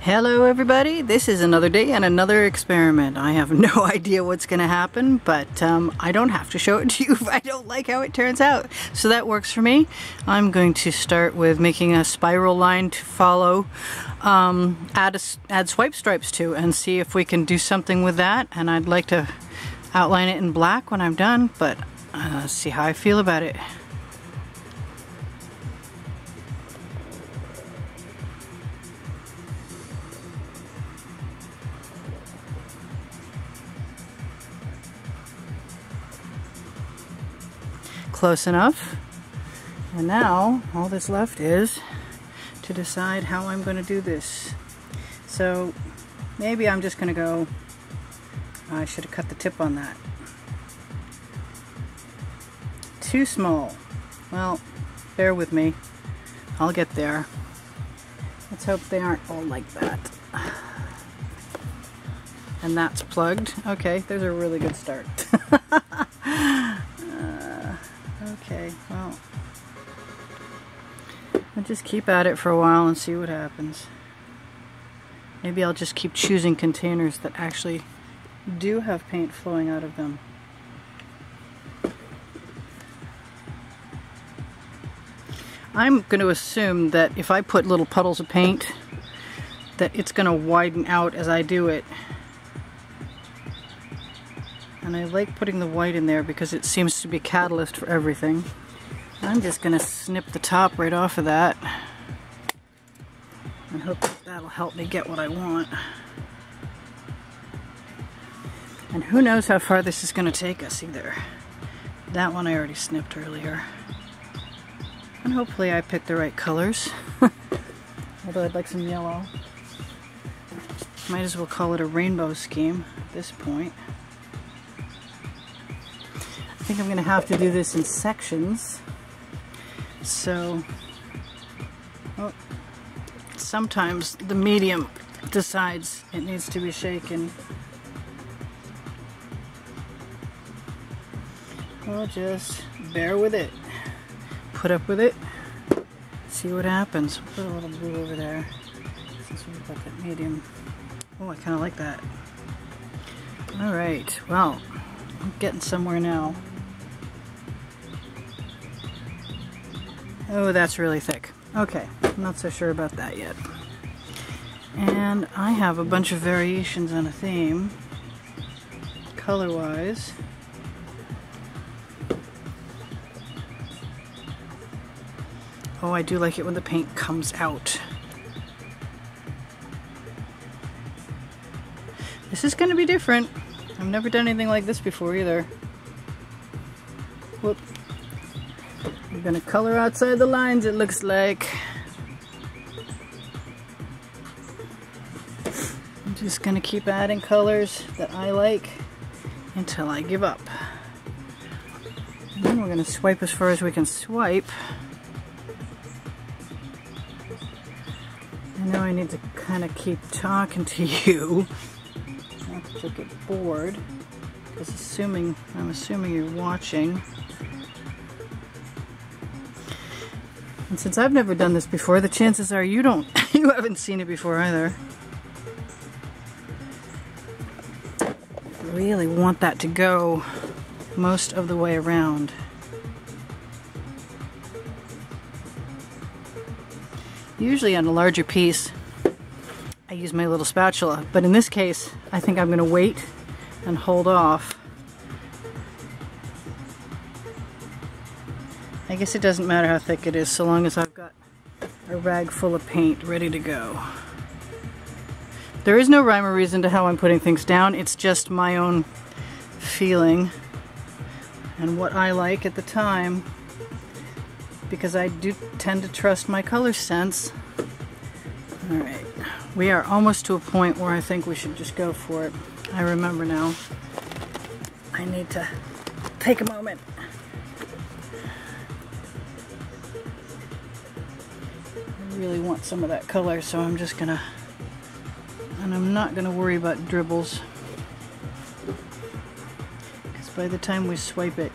Hello everybody, this is another day and another experiment. I have no idea what's going to happen, but I don't have to show it to you if I don't like how it turns out. So that works for me. I'm going to start with making a spiral line to follow, add swipe stripes to, and see if we can do something with that. And I'd like to outline it in black when I'm done, but see how I feel about it. Close enough. And now all that's left is to decide how I'm going to do this. So maybe I'm just going to go, I should have cut the tip on that. Too small. Well, bear with me. I'll get there. Let's hope they aren't all like that. And that's plugged. Okay, there's a really good start. Okay, well, I'll just keep at it for a while and see what happens. Maybe I'll just keep choosing containers that actually do have paint flowing out of them. I'm going to assume that if I put little puddles of paint, that it's going to widen out as I do it. And I like putting the white in there because it seems to be a catalyst for everything. I'm just going to snip the top right off of that and hope that'll help me get what I want. And who knows how far this is going to take us either. That one I already snipped earlier. And hopefully I picked the right colors. Although I'd like some yellow. Might as well call it a rainbow scheme at this point. I think I'm going to have to do this in sections. So, well, sometimes the medium decides it needs to be shaken. Well, just bear with it. Put up with it. See what happens. Put a little blue over there since we've got that medium. Oh, I kind of like that. Alright, well, I'm getting somewhere now. Oh, that's really thick. Okay, I'm not so sure about that yet. And I have a bunch of variations on a theme, color-wise. Oh, I do like it when the paint comes out. This is going to be different. I've never done anything like this before either. Whoop. We're going to color outside the lines, it looks like. I'm just going to keep adding colors that I like until I give up. And then we're going to swipe as far as we can swipe. I know I need to kind of keep talking to you, not to get bored, because I'm assuming you're watching. And since I've never done this before, the chances are you haven't seen it before either. Really want that to go most of the way around. Usually on a larger piece, I use my little spatula, but in this case, I think I'm going to wait and hold off. I guess it doesn't matter how thick it is, so long as I've got a rag full of paint ready to go. There is no rhyme or reason to how I'm putting things down, it's just my own feeling and what I like at the time, because I do tend to trust my color sense. Alright, we are almost to a point where I think we should just go for it. I remember now. I need to take a moment. I really want some of that color, so I'm just gonna, and I'm not gonna worry about dribbles, because by the time we swipe it,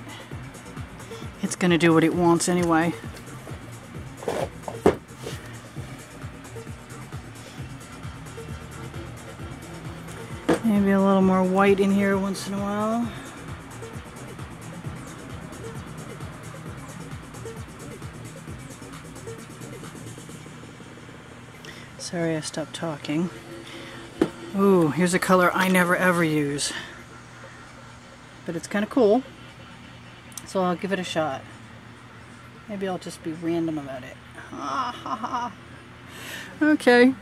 it's gonna do what it wants anyway. Maybe a little more white in here once in a while. Sorry I stopped talking. Ooh, here's a color I never ever use. But it's kind of cool. So I'll give it a shot. Maybe I'll just be random about it. Okay.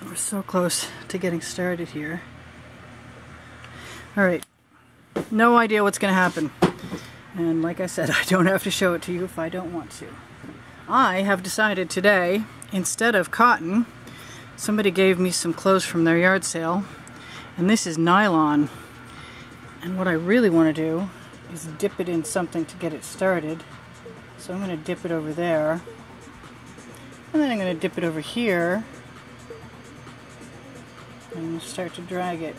We're so close to getting started here. Alright. No idea what's going to happen. And like I said, I don't have to show it to you if I don't want to. I have decided today, instead of cotton, somebody gave me some clothes from their yard sale, and this is nylon. And what I really want to do is dip it in something to get it started. So I'm going to dip it over there, and then I'm going to dip it over here, and start to drag it.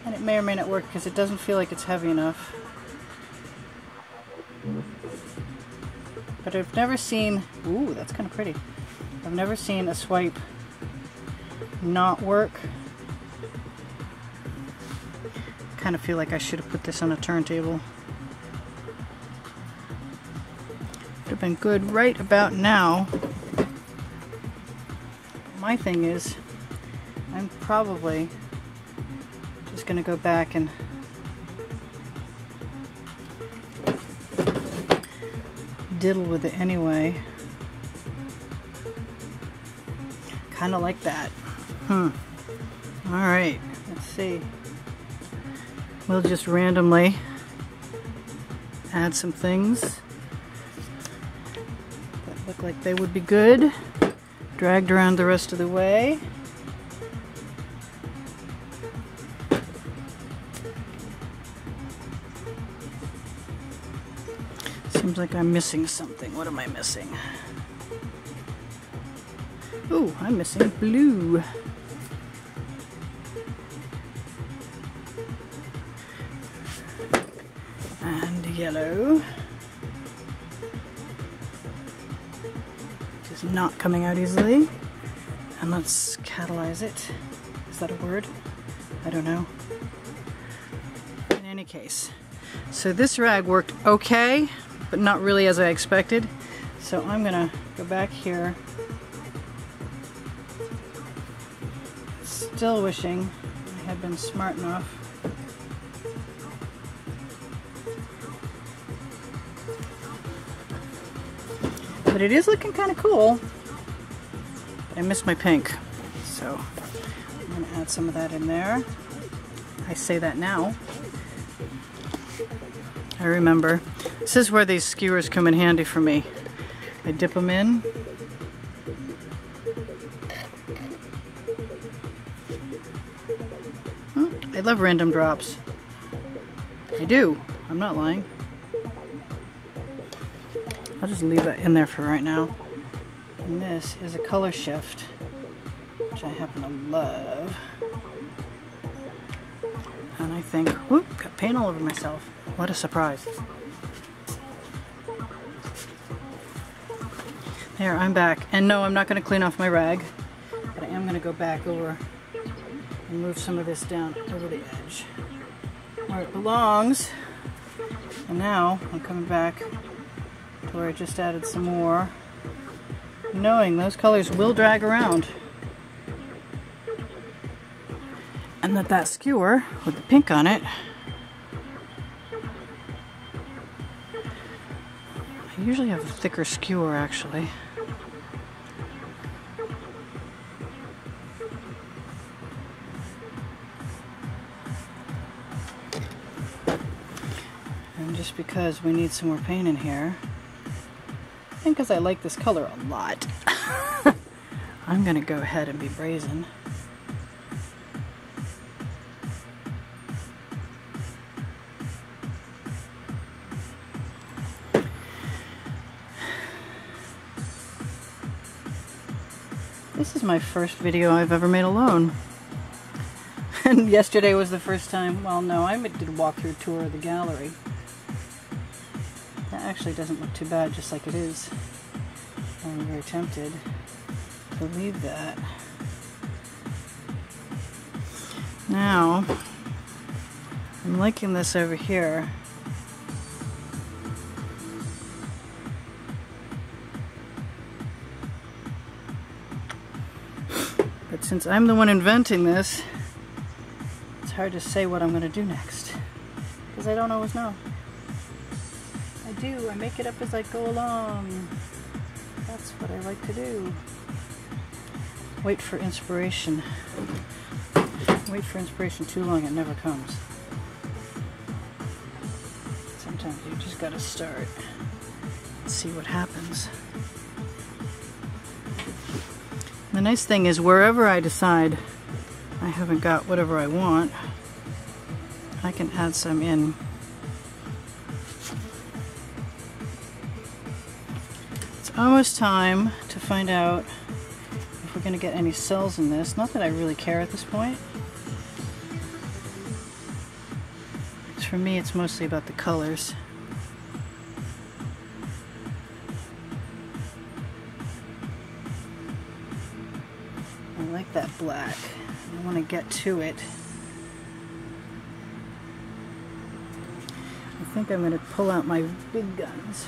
And it may or may not work because it doesn't feel like it's heavy enough. But I've never seen, ooh, that's kind of pretty. I've never seen a swipe not work. Kind of feel like I should have put this on a turntable. Would have been good right about now. My thing is, I'm probably just going to go back and diddle with it anyway. Kind of like that. Alright, let's see. We'll just randomly add some things that look like they would be good. Dragged around the rest of the way. Seems like I'm missing something. What am I missing? Ooh, I'm missing blue. And yellow. Which is not coming out easily. And let's catalyze it. Is that a word? I don't know. In any case. So this rag worked okay, but not really as I expected. So I'm gonna go back here. Still wishing I had been smart enough but it is looking kind of cool. But I missed my pink, so I'm going to add some of that in there. I say that now. I remember. This is where these skewers come in handy for me. I dip them in. I love random drops. I do. I'm not lying. I'll just leave that in there for right now. And this is a color shift, which I happen to love. And I think, whoop, got paint all over myself. What a surprise. There, I'm back. And no, I'm not going to clean off my rag, but I am going to go back over and move some of this down over the edge where it belongs. And now I'm coming back to where I just added some more, knowing those colors will drag around. And that skewer with the pink on it, I usually have a thicker skewer actually. And just because we need some more paint in here, and because I like this color a lot, I'm going to go ahead and be brazen. This is my first video I've ever made alone. And yesterday was the first time, well no, I did a walkthrough tour of the gallery. That actually doesn't look too bad just like it is. I'm very tempted to leave that. Now, I'm liking this over here. But since I'm the one inventing this, it's hard to say what I'm going to do next, because I don't always know. I make it up as I go along. That's what I like to do. Wait for inspiration. Wait for inspiration too long, it never comes. Sometimes you just gotta start and see what happens. The nice thing is, wherever I decide I haven't got whatever I want, I can add some in. It's almost time to find out if we're going to get any cells in this. Not that I really care at this point. For me, it's mostly about the colors. I like that black. I want to get to it. I think I'm going to pull out my big guns.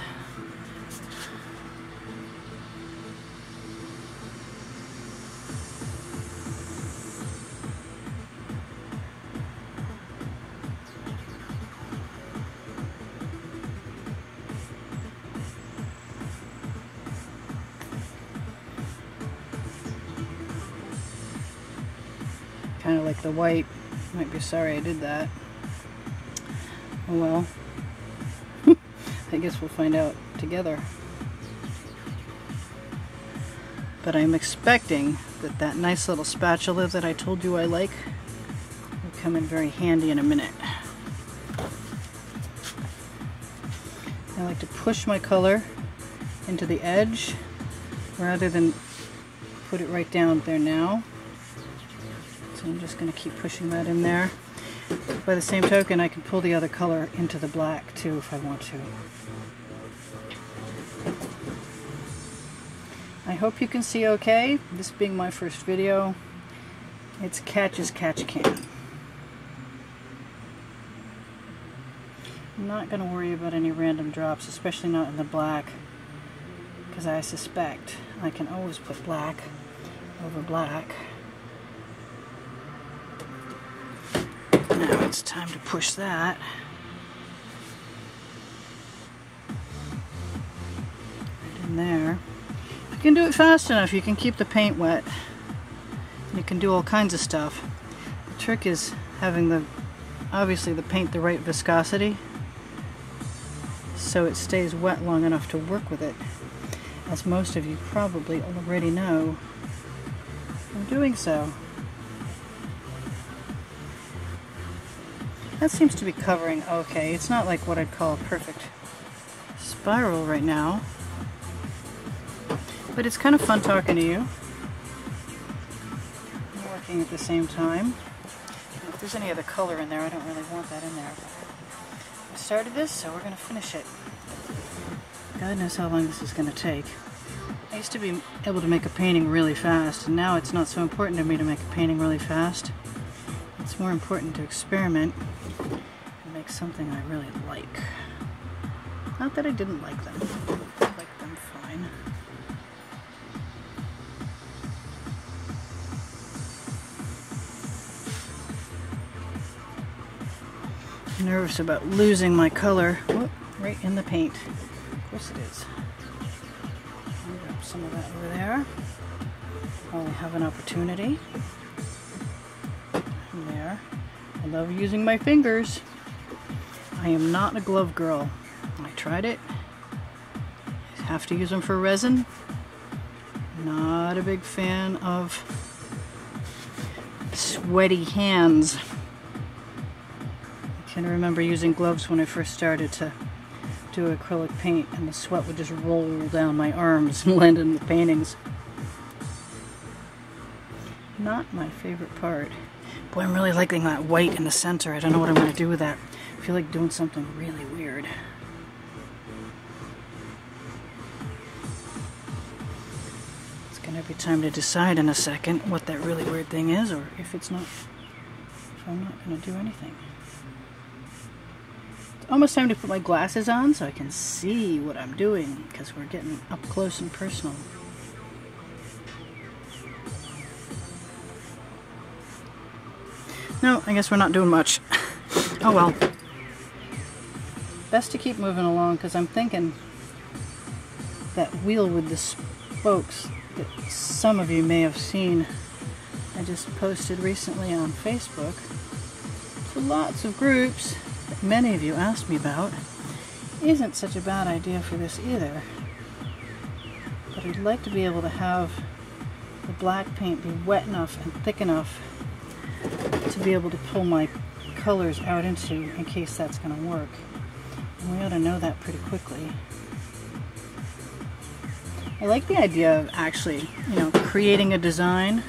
Kind of like the white. Might be sorry I did that. Oh well. I guess we'll find out together. But I'm expecting that that nice little spatula that I told you I like will come in very handy in a minute. I like to push my color into the edge rather than put it right down there now. So I'm just going to keep pushing that in there. By the same token, I can pull the other color into the black too if I want to. I hope you can see okay. This being my first video, it's catch as catch can. I'm not going to worry about any random drops, especially not in the black, because I suspect I can always put black over black. Now it's time to push that. Right in there. If you can do it fast enough, you can keep the paint wet. You can do all kinds of stuff. The trick is having obviously the paint the right viscosity, so it stays wet long enough to work with it. As most of you probably already know, I'm doing so. That seems to be covering okay. It's not like what I'd call a perfect spiral right now, but it's kind of fun talking to you, working at the same time. And if there's any other color in there, I don't really want that in there. I started this, so we're going to finish it. God knows how long this is going to take. I used to be able to make a painting really fast, and now it's not so important to me to make a painting really fast. It's more important to experiment and make something I really like. Not that I didn't like them. I like them fine. I'm nervous about losing my color. Whoop, right in the paint. Of course it is. I'll grab some of that over there while I have an opportunity. There. I love using my fingers. I am not a glove girl. I tried it. I have to use them for resin. Not a big fan of sweaty hands. I can remember using gloves when I first started to do acrylic paint, and the sweat would just roll down my arms and land in the paintings. Not my favorite part. Boy, I'm really liking that white in the center. I don't know what I'm going to do with that. I feel like doing something really weird. It's going to be time to decide in a second what that really weird thing is, or if it's not if I'm not going to do anything? It's almost time to put my glasses on so I can see what I'm doing, because we're getting up close and personal. No, I guess we're not doing much. Oh well. Best to keep moving along, because I'm thinking that wheel with the spokes that some of you may have seen I just posted recently on Facebook to lots of groups that many of you asked me about. Isn't such a bad idea for this either, but I'd like to be able to have the black paint be wet enough and thick enough to be able to pull my colors out into, in case that's going to work. And we ought to know that pretty quickly. I like the idea of actually, creating a design